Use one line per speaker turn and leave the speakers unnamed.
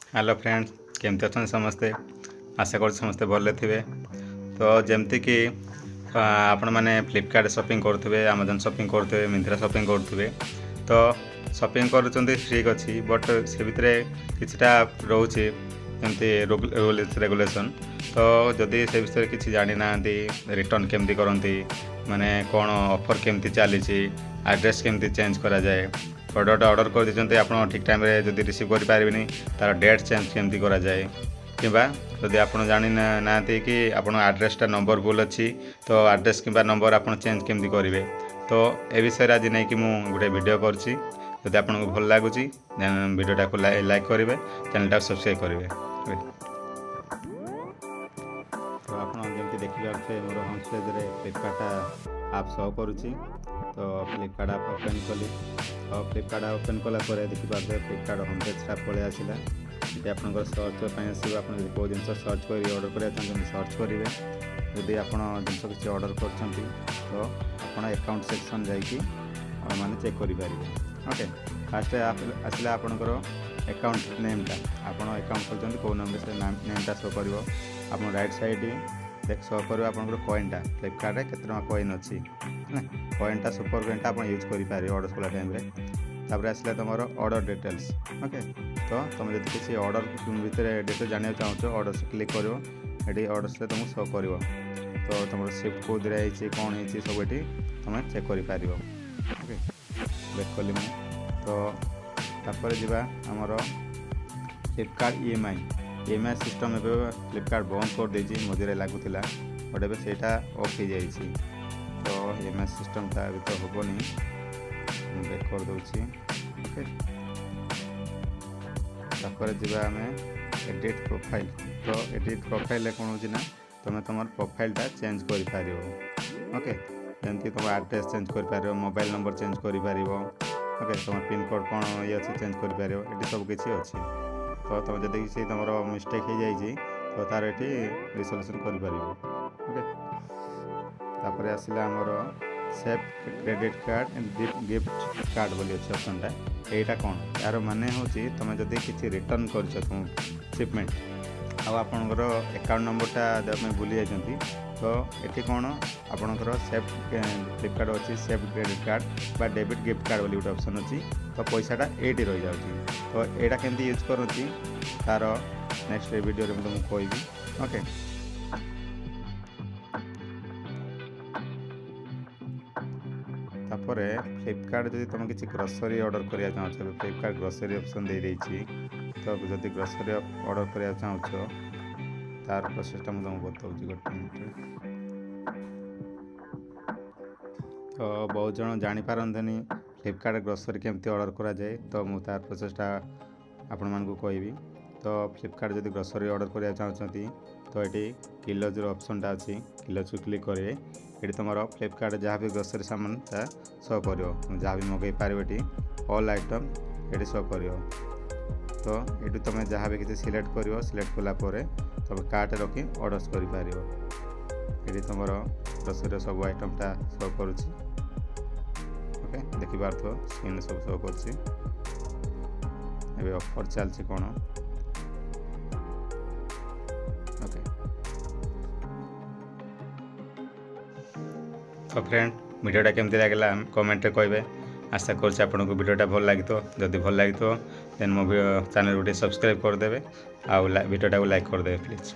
Hello friends, केमती अच्छा समस्ते। आशा कर समस्ते भले थे। तो जमती कि आपण मैंने फ्लिपकार्ट शॉपिंग करुवे, अमेजन शॉपिंग करुवे, मिंत्रा शॉपिंग करुवे। तो शॉपिंग कर ठीक अच्छी, बट से भितर किछटा रोचे जमती रूल्स रेगुलेशन। तो जदि से विषय किसी जानी ना रिटर्न केमती करती, माने कौन ऑफर केमती चली, एड्रेस केमती चेंज करा जाए, प्रडक्ट ऑर्डर कर देते आप ठीक टाइम जब रिसीव करें तार डेट चेंज केमती करा जाए, किंबा जदि आप जानी ना कि आप एड्रेसटा नंबर भूल अच्छी तो एड्रेस किंबा नंबर आप चेंज केमती करेंगे। तो ए विषय आज नहीं कि मुझे गोटे वीडियो करछि। जदि आपको भल लगुच वीडियोटा को लाइक करेंगे, चैनलटा सब्सक्राइब करेंगे। तो आप जमी देखिए मोर होम पेज फ्लिपकार्ट आप शो करुच्ची। तो फ्लिपकार्ट आप ओपन कली। तो फ्लिपकार्ट ओपन कलापर देखिए फ्लिपकार्ट होम पेजटा पलि आसला। ये आप सर्च आसो, आप कौ जिन सर्च कर ऑर्डर करा सर्च करेंगे। जदि आप जिन किसी ऑर्डर कर तो आप अकाउंट सेक्शन जाकि मैंने चेक करेंगे। ओके, फास्ट आसला आपंकर अकाउंट नेमटा, आप अकाउंट कर कौ नाम से नेमटा शो कर। आप राइट साइड देख शो कर आपंकर कॉइनटा फ्लिपकार्ट के कॉइन अच्छी कॉइनटा सुपर कॉइनटा आप यूज करेंगे ऑर्डर कला टाइम। तापर आसला तुम ऑर्डर डिटेल्स। ओके, तो तुम जब किसी ऑर्डर भितर डिटेल जाना चाहो ऑर्डर से क्लिक कर ऑर्डर से तुमको शो कर। तो तुम शिफ्ट कौ दिन है कौन है सब ये तुम चेक कर। ओके, बैक कली मुझे। तो तापर जावा आमर फ्लिपकार्ट ईएमआई सिस्टम ए फ्लिपकार्ट बंद कर देछि, मझे लगुला बट ए सेटा ऑफ हो जाइए। तो ईएमआई सिस्टमटा अभी तो हेनी, बैक कर दूसरी। ओके, तापर जावा आम एडिट प्रोफाइल। तो एडिट प्रोफाइल कौन हो तुम तुम प्रोफाइलटा चेंज कर पार। ओके, जमती तुम एड्रेस चेंज कर पार, मोबाइल नंबर चेंज कर पार। ओके, तुम पिन कोड कौन ये अच्छी चेंज कर पार, ये सब किसी अच्छी। तो तुम जब से तुम मिस्टेक हो जाए तो तार ये रिसोल्यूशन कर। ओके, तापर आसला आमर safe credit card and gift card बोली अच्छे ऑप्शनटा। यहाँ कौन यार माने हूँ तुम जब किसी रिटर्न कर तुम शिपमेंट आपणकर अकाउंट नंबरटा देवाई भूली जाती, तो ये कौन आपणकर सेफ फ्लिपकार्ट अच्छी सेफ क्रेडिट कार्ड बा डेबिट गिफ्ट कार्ड बोली गोटे ऑप्शन अच्छी। तो पैसाटा ये रही जाऊँगी। तो यहाँ केमती यूज करती तार नेक्स्ट वीडियो में तुमको कहबी। ओके, तापर फ्लिपकार्ट जब तुम किसी ग्रोसरी ऑर्डर करा चाहो, फ्लिपकार्ट ग्रोसरी ऑप्शन दे देछि। तो जब ग्रोसरी ऑर्डर करा चाहो तार प्रोसेसटा मुझे तुमको बताऊँ गोटे मिनट। तो बहुत जन जापारती फ्लिपकार्ट ग्रोसरी केमती ऑर्डर करा जाए, तो मुझे तार प्रोसेसटा आपण मानकु कहबी। तो फ्लिपकार्ट जब ग्रोसरी ऑर्डर करा चाहती तो ये किलोज ऑप्शनटा अच्छी, किलोज क्लिक करेंगे। ये तुम फ्लिपकार्ट जहाँ भी ग्रोसरी सामान शो कर, जहाँ भी मगै पार ऑल आइटम ये शो कर। तो ये तुम जहाँ भी किसी सिलेक्ट कर, सिलेक्ट कलापर तुम कार्ट रखी ऑर्डर कर। ये तुम ग्रोसरी सब आइटमटा शो कर। ओके, देखी पार्थो स्क्रीन सब शो कर ऑफर चलती कौन। ओके, तो फ्रेंड वीडियोटा केमती लगे कमेंट रे कहे। आशा कर आपको वीडियोटा भल लगी। जदि भल लगी देन मो चैनल गोटे सब्सक्राइब करदे, आ वीडियोटा को लाइक करदे प्लीज।